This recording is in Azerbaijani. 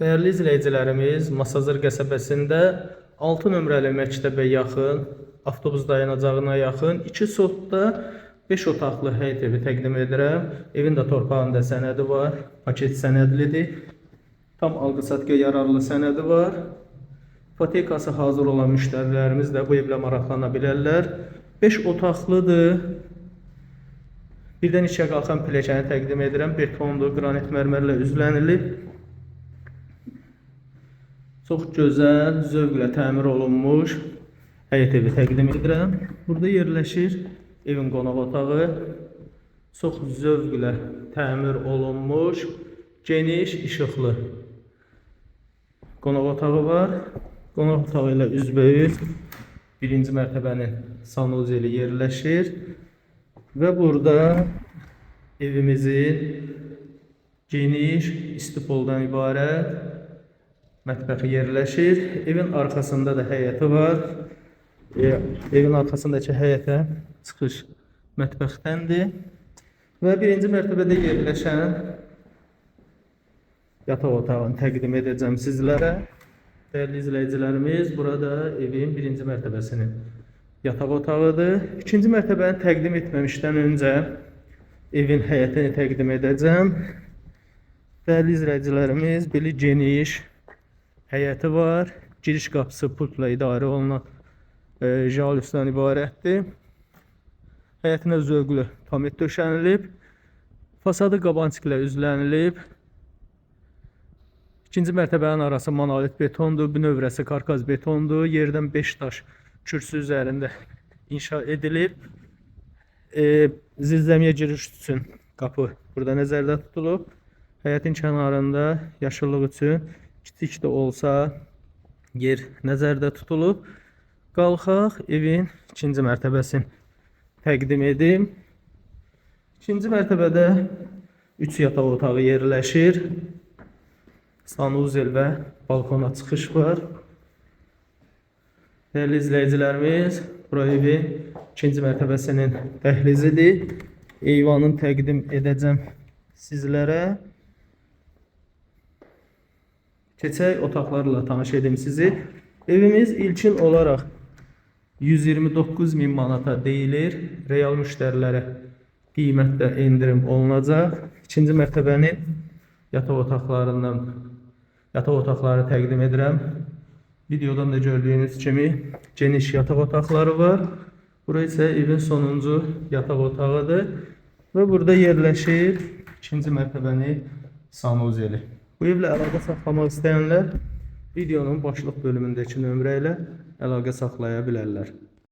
Değerli izləyicilərimiz, Masazır qəsəbəsində 6 nömrəli məktəbə yaxın, avtobus dayanacağına yaxın 2 sotda 5 otaqlı həyət evi təqdim edirəm. Evin də torpağında sənədi var, paket sənədlidir. Tam alqı-satqıya yararlı sənədi var. İpotekası hazır olan müştərilərimiz də bu evlə maraqlana bilərlər. 5 otaqlıdır. Birdən içə qalxan pilləkəni təqdim edirəm. Betondur, qranit mərmərlə üzlənilib. Çox gözəl, zövqlə təmir olunmuş həyət evi təqdim edirəm. Burada yerləşir evin qonaq otağı. Çox zövqlə təmir olunmuş, geniş, işıqlı qonaq otağı var. Qonaq otağı ilə üzbəüz birinci mərtəbənin sanuzeli yerləşir. Və burada evimizin geniş, istipoldan ibarət mətbəxi yerləşir. Evin arxasında da həyəti var. Evin arxasındakı həyətə çıxış mətbəxdəndir. Və birinci mərtəbədə yerləşən yataq otağını təqdim edəcəm sizlərə. Dəyərli izləyicilərimiz, burada evin birinci mərtəbəsinin yataq otağıdır. İkinci mərtəbəni təqdim etməmişdən öncə evin həyətini təqdim edəcəm. Dəyərli izləyicilərimiz, belə geniş həyəti var. Giriş qapısı pultla idarə olunan jalüsdən ibarətdir. Həyətinə zövqlü pamet döşənilib. Fasadı qabançıqla üzlənilib. İkinci mərtəbənin arası monolit betondur. Bünövrəsi karkaz betondur. Yerdən 5 daş kürsü üzərində inşa edilib. Zirzəmiyə giriş üçün qapı burada nəzərdə tutulub. Həyətin kənarında yaşıllıq üçün kiçik də olsa yer nəzərdə tutulub. Qalxaq evin ikinci mərtəbəsini təqdim edim. İkinci mərtəbədə 3 yataq otağı yerləşir. Sanuzel və balkona çıxış var. Dəyərli izləyicilərimiz, bura evin ikinci mərtəbəsinin dəhlizidir. Eyvanın təqdim edəcəm sizlərə. Keçək otaqlarla tanış edim sizi. Evimiz ilkin olaraq 129.000 manata deyilir. Real müştərilərə qiymətdə endirim olunacaq. İkinci mərtəbənin yataq otaqları təqdim edirəm. Videodan da gördüyünüz kimi geniş yataq otaqları var. Burası isə evin sonuncu yataq otağıdır. Və burada yerləşir ikinci mərtəbənin sanuzeli. Bu evlə əlaqə saxlamaq istəyənlər videonun başlıq bölümündəki nömrə ilə əlaqə saxlaya bilərlər.